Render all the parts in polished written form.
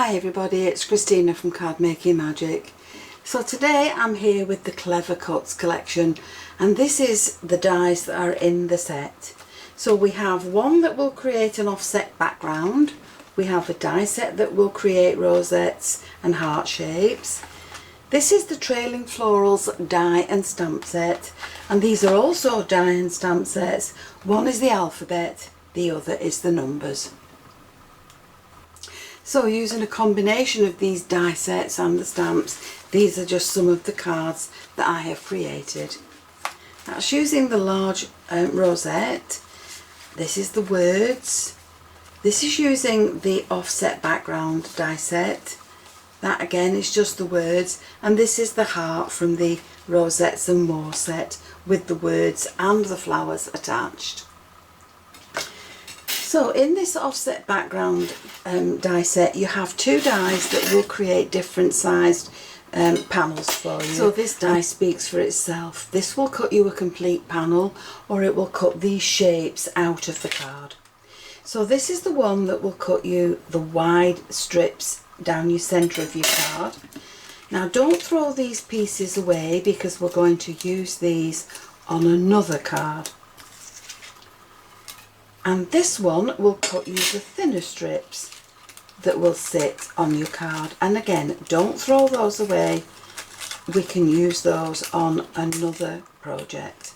Hi everybody, it's Christina from Cardmaking Magic. So today I'm here with the Clever Cuts collection, and this is the dies that are in the set. So we have one that will create an offset background, we have a die set that will create rosettes and heart shapes. This is the Trailing Florals die and stamp set, and these are also die and stamp sets. One is the alphabet, the other is the numbers. So using a combination of these die sets and the stamps, these are just some of the cards that I have created. That's using the large rosette. This is the words. This is using the offset background die set. That again is just the words, and this is the heart from the Rosettes and More set with the words and the flowers attached. So in this offset background die set, you have two dies that will create different sized panels for you. So this die speaks for itself. This will cut you a complete panel, or it will cut these shapes out of the card. So this is the one that will cut you the wide strips down your centre of your card. Now don't throw these pieces away, because we're going to use these on another card. And this one will cut you the thinner strips that will sit on your card. And again, don't throw those away. We can use those on another project.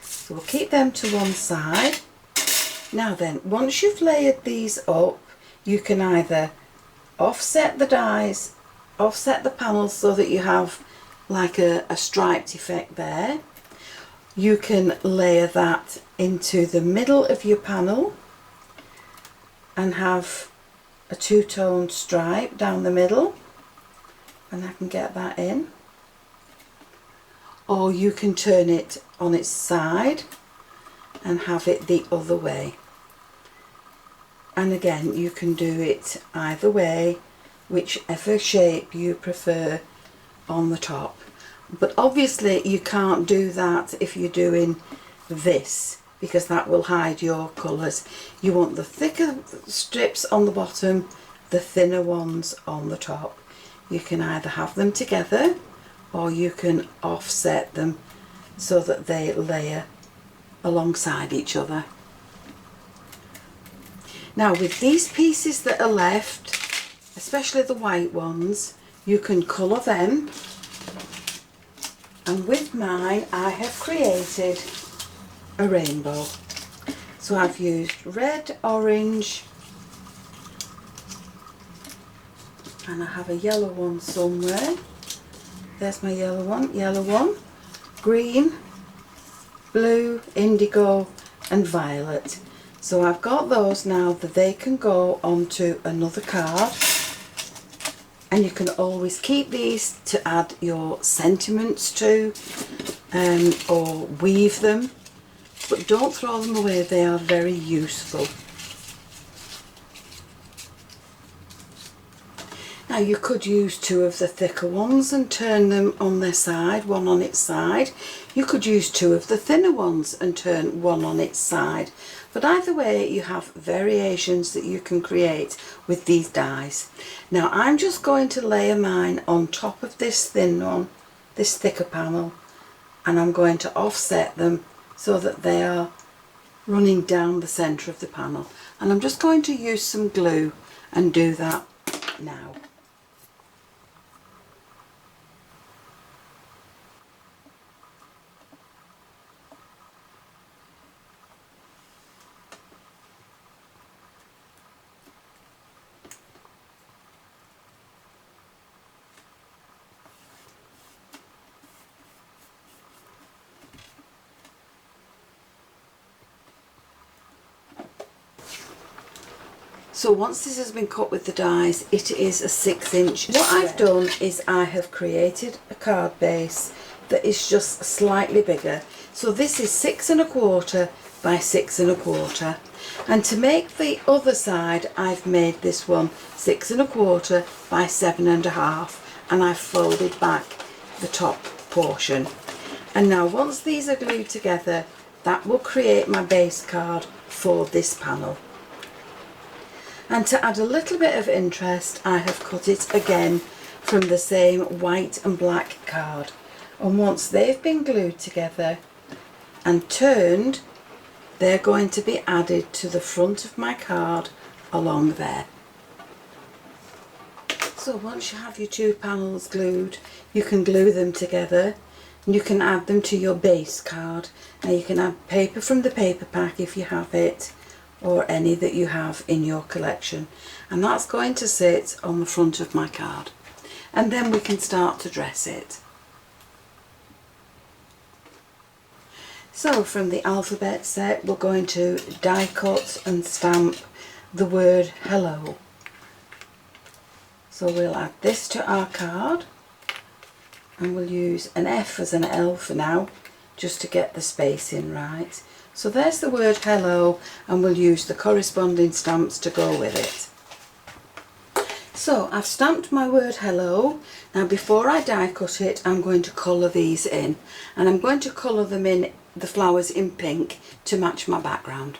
So we'll keep them to one side. Now then, once you've layered these up, you can either offset the dies, offset the panels so that you have like a striped effect there. You can layer that into the middle of your panel and have a two-toned stripe down the middle, and I can get that in. Or you can turn it on its side and have it the other way. And again, you can do it either way, whichever shape you prefer on the top. But obviously you can't do that if you're doing this, because that will hide your colours. You want the thicker strips on the bottom, the thinner ones on the top. You can either have them together, or you can offset them so that they layer alongside each other. Now with these pieces that are left, especially the white ones, you can colour them. And with mine, I have created a rainbow. So I've used red, orange, and I have a yellow one somewhere. There's my yellow one, green, blue, indigo and violet. So I've got those now that they can go onto another card. And you can always keep these to add your sentiments to, or weave them, but don't throw them away, they are very useful. Now you could use two of the thicker ones and turn them on their side, one on its side. You could use two of the thinner ones and turn one on its side. But either way, you have variations that you can create with these dies. Now I'm just going to layer mine on top of this thin one, this thicker panel, and I'm going to offset them so that they are running down the centre of the panel. And I'm just going to use some glue and do that now. So once this has been cut with the dies, it is a 6-inch square. What I've done is I have created a card base that is just slightly bigger. So this is 6 1/4 by 6 1/4. And to make the other side, I've made this one 6 1/4 by 7 1/2, and I've folded back the top portion. And now once these are glued together, that will create my base card for this panel. And to add a little bit of interest, I have cut it again from the same white and black card. And once they've been glued together and turned, they're going to be added to the front of my card along there. So once you have your two panels glued, you can glue them together and you can add them to your base card. Now you can add paper from the paper pack if you have it, or any that you have in your collection, and that's going to sit on the front of my card, and then we can start to dress it. So from the alphabet set, we're going to die cut and stamp the word hello. So we'll add this to our card, and we'll use an F as an L for now, just to get the spacing right. So there's the word hello, and we'll use the corresponding stamps to go with it. So I've stamped my word hello. Now before I die cut it, I'm going to colour these in, and I'm going to colour them in the flowers in pink to match my background.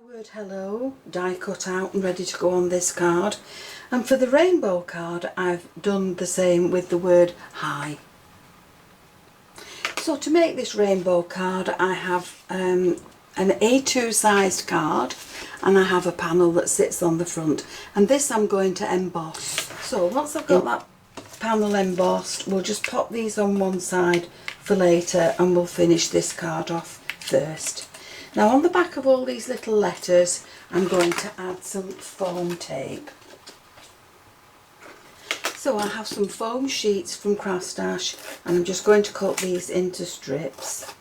My word hello die cut out and ready to go on this card, and for the rainbow card I've done the same with the word hi. So to make this rainbow card, I have an A2 sized card, and I have a panel that sits on the front, and this I'm going to emboss. So once I've got that panel embossed, we'll just pop these on one side for later, and we'll finish this card off first. Now on the back of all these little letters, I'm going to add some foam tape. So I have some foam sheets from CraftStash, and I'm just going to cut these into strips.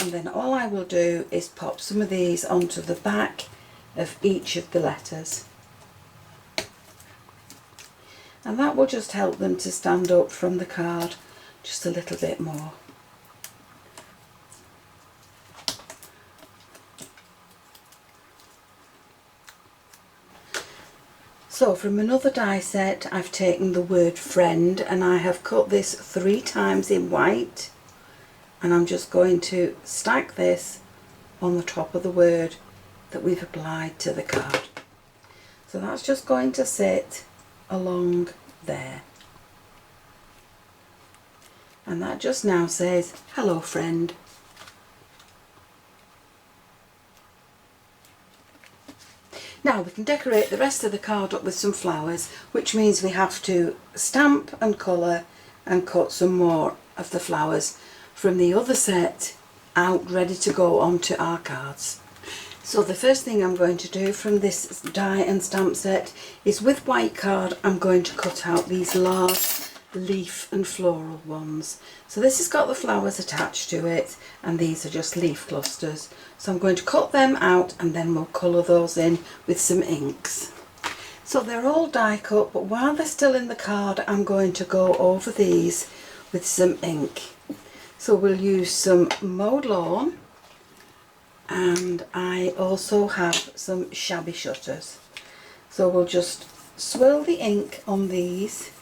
And then all I will do is pop some of these onto the back of each of the letters. And that will just help them to stand up from the card just a little bit more. So from another die set, I've taken the word friend, and I have cut this 3 times in white, and I'm just going to stack this on the top of the word that we've applied to the card. So that's just going to sit along there, and that just now says hello friend. Now we can decorate the rest of the card up with some flowers, which means we have to stamp and colour and cut some more of the flowers from the other set out, ready to go onto our cards. So the first thing I'm going to do from this die and stamp set is, with white card, I'm going to cut out these large leaf and floral ones. So this has got the flowers attached to it, and these are just leaf clusters. So I'm going to cut them out, and then we'll colour those in with some inks. So they're all die cut, but while they're still in the card, I'm going to go over these with some ink. So we'll use some mowed lawn, and I also have some shabby shutters. So we'll just swirl the ink on these,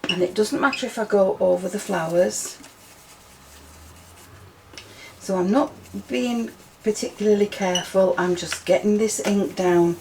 and it doesn't matter if I go over the flowers. So I'm not being particularly careful, I'm just getting this ink down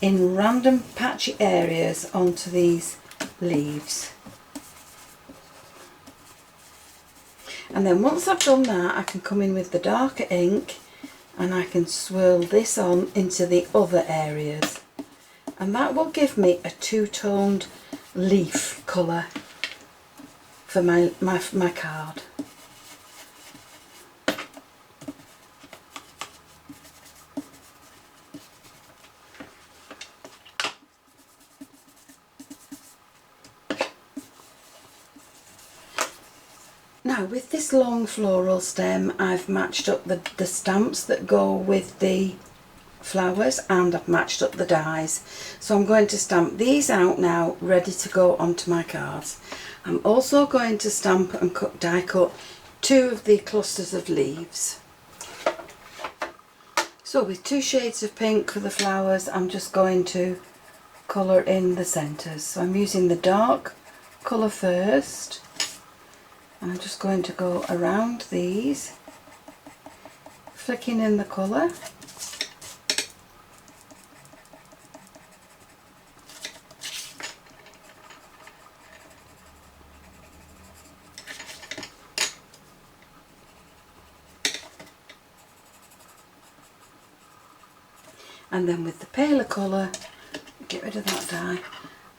in random patchy areas onto these leaves. And then once I've done that, I can come in with the darker ink, and I can swirl this on into the other areas, and that will give me a two-toned leaf colour for my card. Now with this long floral stem, I've matched up the stamps that go with the flowers and I've matched up the dies. So I'm going to stamp these out now, ready to go onto my cards. I'm also going to stamp and die cut 2 of the clusters of leaves. So with 2 shades of pink for the flowers, I'm just going to colour in the centres. So I'm using the dark colour first, and I'm just going to go around these, flicking in the colour. And then with the paler colour, get rid of that dye,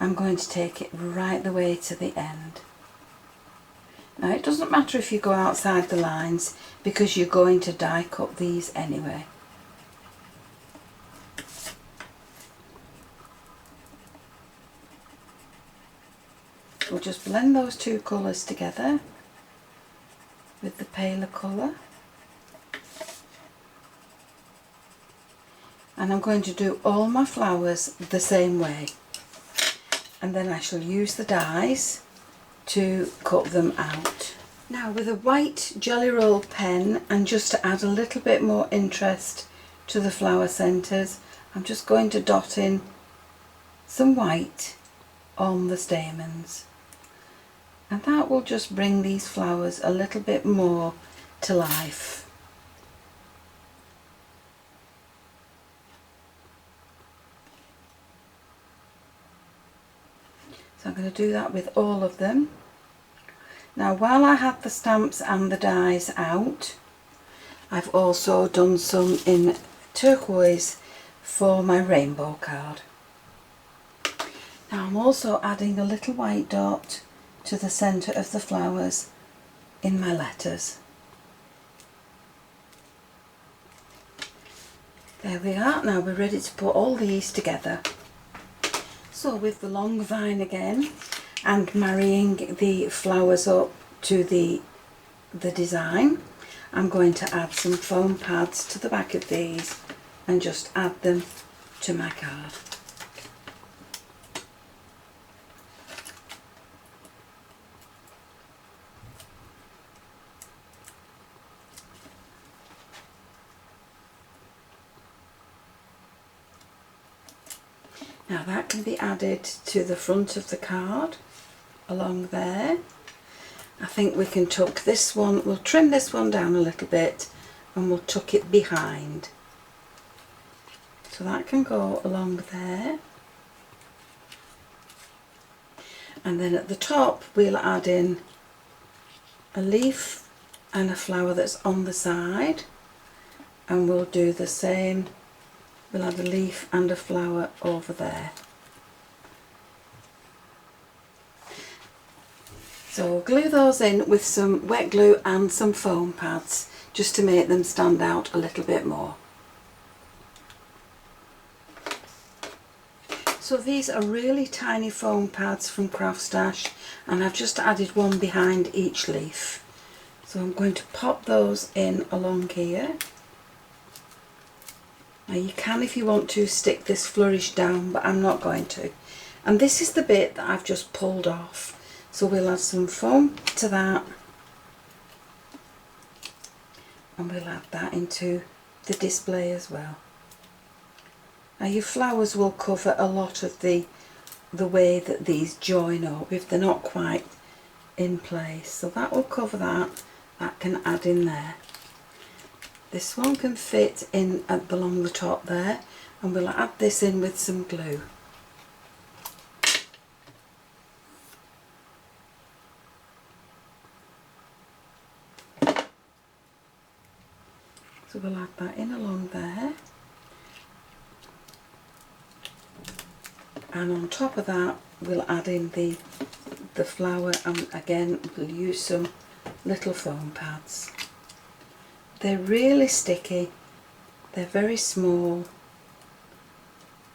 I'm going to take it right the way to the end. Now it doesn't matter if you go outside the lines because you're going to die cut these anyway. We'll just blend those 2 colours together with the paler colour. And I'm going to do all my flowers the same way, and then I shall use the dies to cut them out. Now with a white Jelly Roll pen, and just to add a little bit more interest to the flower centres, I'm just going to dot in some white on the stamens, and that will just bring these flowers a little bit more to life. So I'm going to do that with all of them. Now while I had the stamps and the dies out, I've also done some in turquoise for my rainbow card. Now I'm also adding a little white dot to the centre of the flowers in my letters. There we are. Now we're ready to put all these together. So with the long vine again, and marrying the flowers up to the design, I'm going to add some foam pads to the back of these and just add them to my card. Now that can be added to the front of the card along there. I think we can tuck this one, we'll trim this one down a little bit and we'll tuck it behind. So that can go along there. And then at the top we'll add in a leaf and a flower that's on the side, and we'll do the same. We'll add a leaf and a flower over there. So we'll glue those in with some wet glue and some foam pads just to make them stand out a little bit more. So these are really tiny foam pads from CraftStash, and I've just added one behind each leaf. So I'm going to pop those in along here. Now you can, if you want to, stick this flourish down, but I'm not going to. And this is the bit that I've just pulled off. So we'll add some foam to that, and we'll add that into the display as well. Now your flowers will cover a lot of the way that these join up if they're not quite in place. So that will cover that. That can add in there. This one can fit in along the top there, and we'll add this in with some glue. So we'll add that in along there, and on top of that we'll add in the flower, and again we'll use some little foam pads. They're really sticky, they're very small,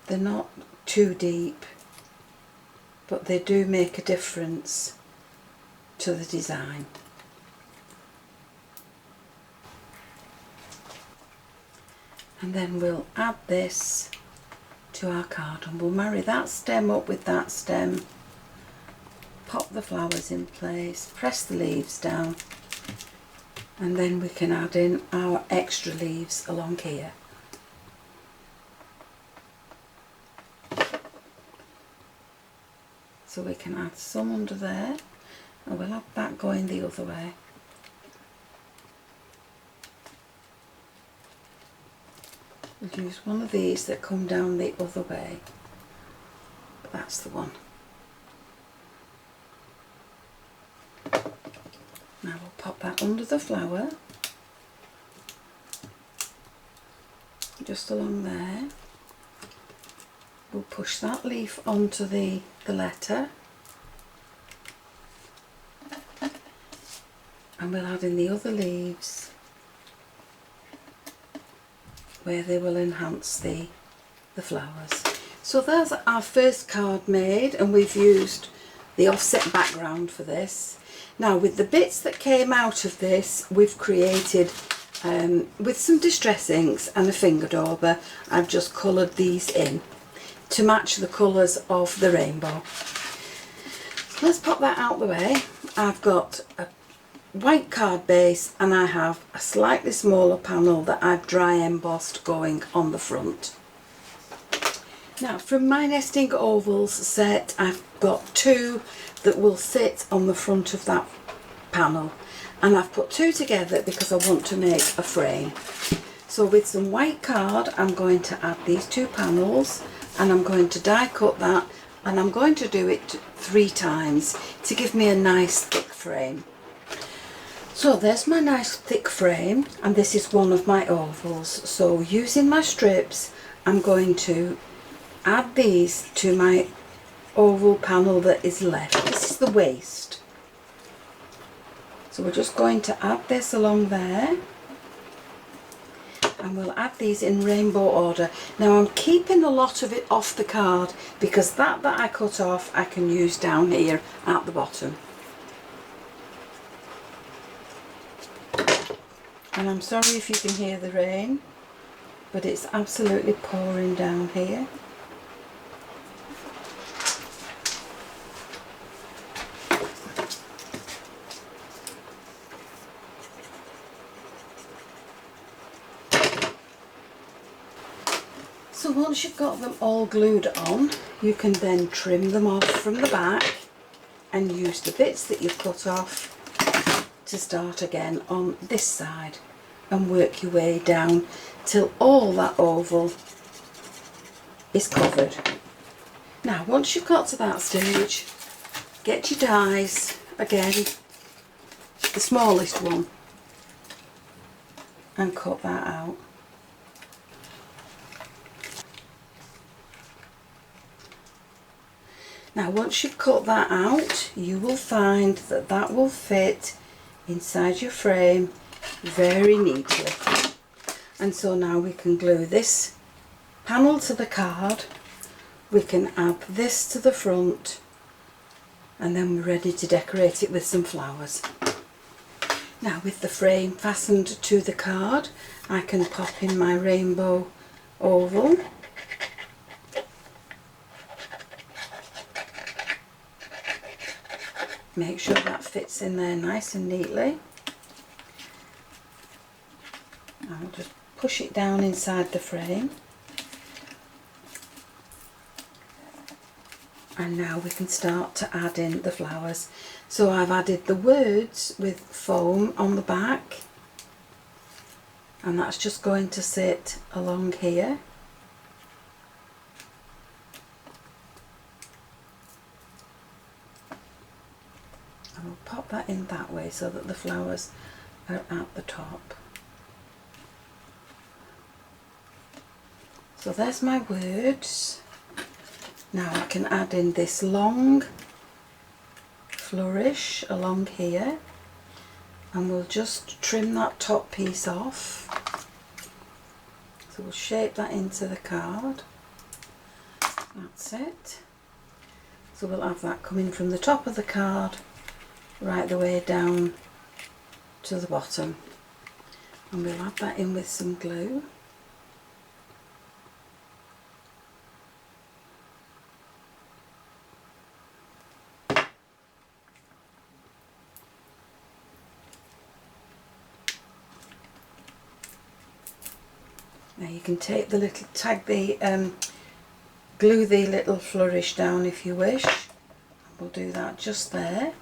they're not too deep, but they do make a difference to the design. And then we'll add this to our card and we'll marry that stem up with that stem, pop the flowers in place, press the leaves down, and then we can add in our extra leaves along here. So we can add some under there, and we'll have that going the other way. We'll use one of these that come down the other way, but that's the one. Now we'll pop that under the flower, just along there. We'll push that leaf onto the letter, and we'll add in the other leaves where they will enhance the flowers. So there's our first card made, and we've used the offset background for this. Now with the bits that came out of this, we've created with some distress inks and a finger dauber, I've just coloured these in to match the colours of the rainbow. So let's pop that out the way. I've got a white card base and I have a slightly smaller panel that I've dry embossed going on the front. Now from my Nesting Ovals set, I've got 2 that will sit on the front of that panel, and I've put 2 together because I want to make a frame. So with some white card I'm going to add these 2 panels, and I'm going to die cut that, and I'm going to do it 3 times to give me a nice thick frame. So there's my nice thick frame, and this is one of my ovals. So using my strips, I'm going to add these to my oval panel that is left. This is the waist. So we're just going to add this along there, and we'll add these in rainbow order. Now I'm keeping a lot of it off the card because that I cut off I can use down here at the bottom. And I'm sorry if you can hear the rain, but it's absolutely pouring down here. So once you've got them all glued on, you can then trim them off from the back and use the bits that you've cut off to start again on this side and work your way down till all that oval is covered. Now once you've got to that stage, get your dies, again the smallest one, and cut that out. Now once you've cut that out, you will find that that will fit inside your frame very neatly. And so now we can glue this panel to the card, we can add this to the front, and then we're ready to decorate it with some flowers. Now with the frame fastened to the card, I can pop in my rainbow oval. Make sure that fits in there nice and neatly. I'll just push it down inside the frame. And now we can start to add in the flowers. So I've added the words with foam on the back, and that's just going to sit along here. And we'll pop that in that way so that the flowers are at the top. So there's my words. Now I can add in this long flourish along here, and we'll just trim that top piece off. So we'll shape that into the card. That's it. So we'll have that coming from the top of the card right the way down to the bottom, and we'll add that in with some glue. Now you can take the little, glue the little flourish down if you wish. We'll do that just there.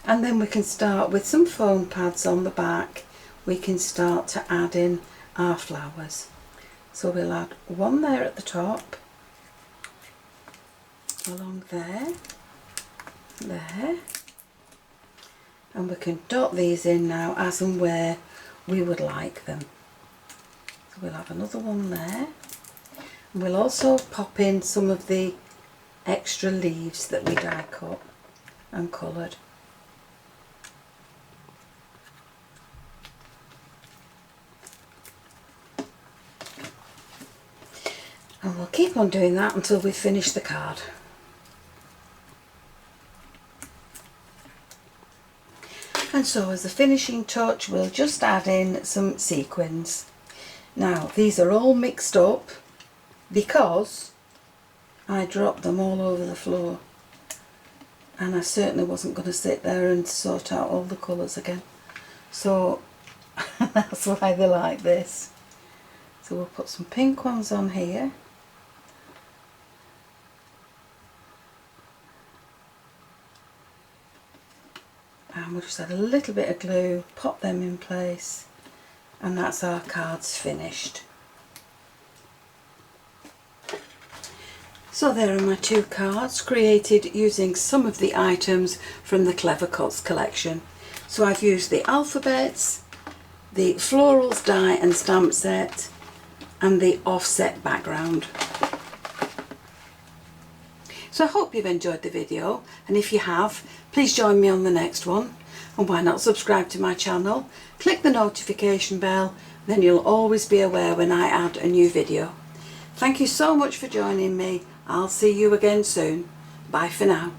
And then we can start with some foam pads on the back. We can start to add in our flowers. So we'll add one there at the top, along there, there, and we can dot these in now as and where we would like them. So we'll have another one there, and we'll also pop in some of the extra leaves that we die cut and coloured. And we'll keep on doing that until we finish the card. And so as a finishing touch, we'll just add in some sequins. Now these are all mixed up because I dropped them all over the floor, and I certainly wasn't going to sit there and sort out all the colours again. So that's why they're like this. So we'll put some pink ones on here. And we'll just add a little bit of glue, pop them in place, and that's our cards finished. So there are my two cards created using some of the items from the Clever Cuts collection. So I've used the alphabets, the florals die and stamp set, and the offset background. So I hope you've enjoyed the video, and if you have, please join me on the next one. And why not subscribe to my channel, click the notification bell, then you'll always be aware when I add a new video. Thank you so much for joining me. I'll see you again soon. Bye for now.